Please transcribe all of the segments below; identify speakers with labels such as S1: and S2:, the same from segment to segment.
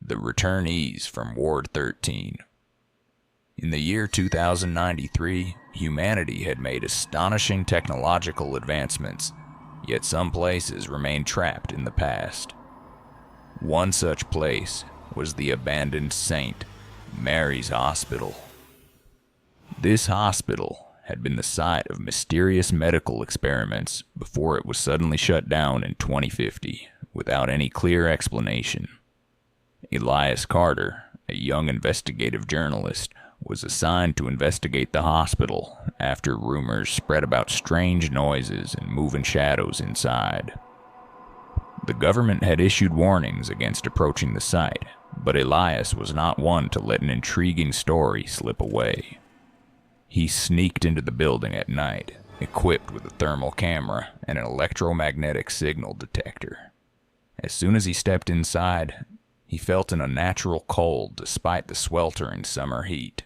S1: The returnees from Ward 13. In the year 2093, humanity had made astonishing technological advancements, yet some places remained trapped in the past. One such place was the abandoned St. Mary's Hospital. This hospital had been the site of mysterious medical experiments before it was suddenly shut down in 2050 without any clear explanation. Elias Carter, a young investigative journalist, was assigned to investigate the hospital after rumors spread about strange noises and moving shadows inside. The government had issued warnings against approaching the site, but Elias was not one to let an intriguing story slip away. He sneaked into the building at night, equipped with a thermal camera and an electromagnetic signal detector. As soon as he stepped inside, he felt an unnatural cold despite the sweltering summer heat.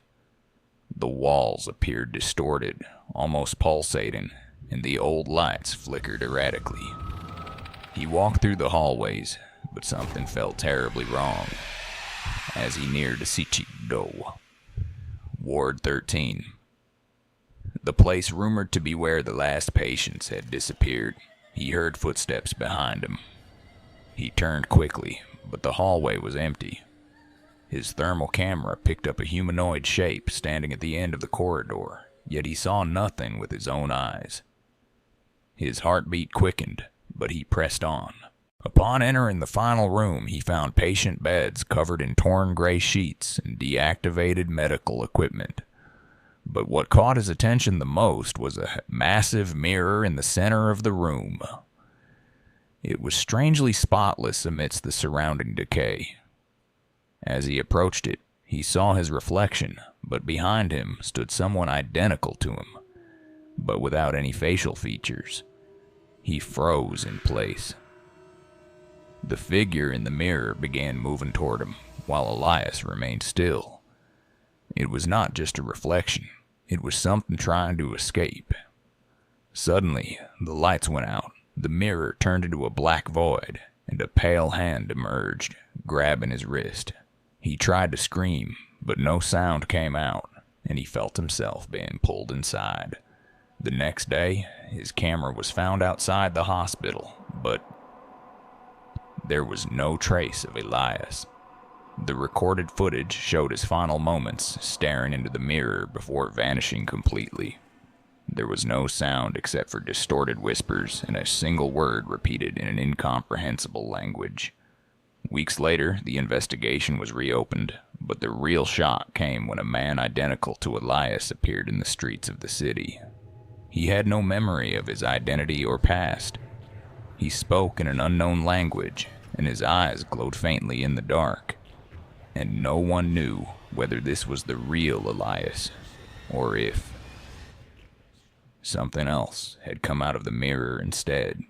S1: The walls appeared distorted, almost pulsating, and the old lights flickered erratically. He walked through the hallways, but something felt terribly wrong. As he neared Sichido, Ward 13. The place rumored to be where the last patients had disappeared. He heard footsteps behind him. He turned quickly, but the hallway was empty. His thermal camera picked up a humanoid shape standing at the end of the corridor, yet he saw nothing with his own eyes. His heartbeat quickened, but he pressed on. Upon entering the final room, he found patient beds covered in torn gray sheets and deactivated medical equipment. But what caught his attention the most was a massive mirror in the center of the room. It was strangely spotless amidst the surrounding decay. As he approached it, he saw his reflection, but behind him stood someone identical to him, but without any facial features. He froze in place. The figure in the mirror began moving toward him, while Elias remained still. It was not just a reflection. It was something trying to escape. Suddenly, the lights went out. The mirror turned into a black void, and a pale hand emerged, grabbing his wrist. He tried to scream, but no sound came out, and he felt himself being pulled inside. The next day, his camera was found outside the hospital, but there was no trace of Elias. The recorded footage showed his final moments staring into the mirror before vanishing completely. There was no sound except for distorted whispers and a single word repeated in an incomprehensible language. Weeks later, the investigation was reopened, but the real shock came when a man identical to Elias appeared in the streets of the city. He had no memory of his identity or past. He spoke in an unknown language, and his eyes glowed faintly in the dark. And no one knew whether this was the real Elias, or if something else had come out of the mirror instead.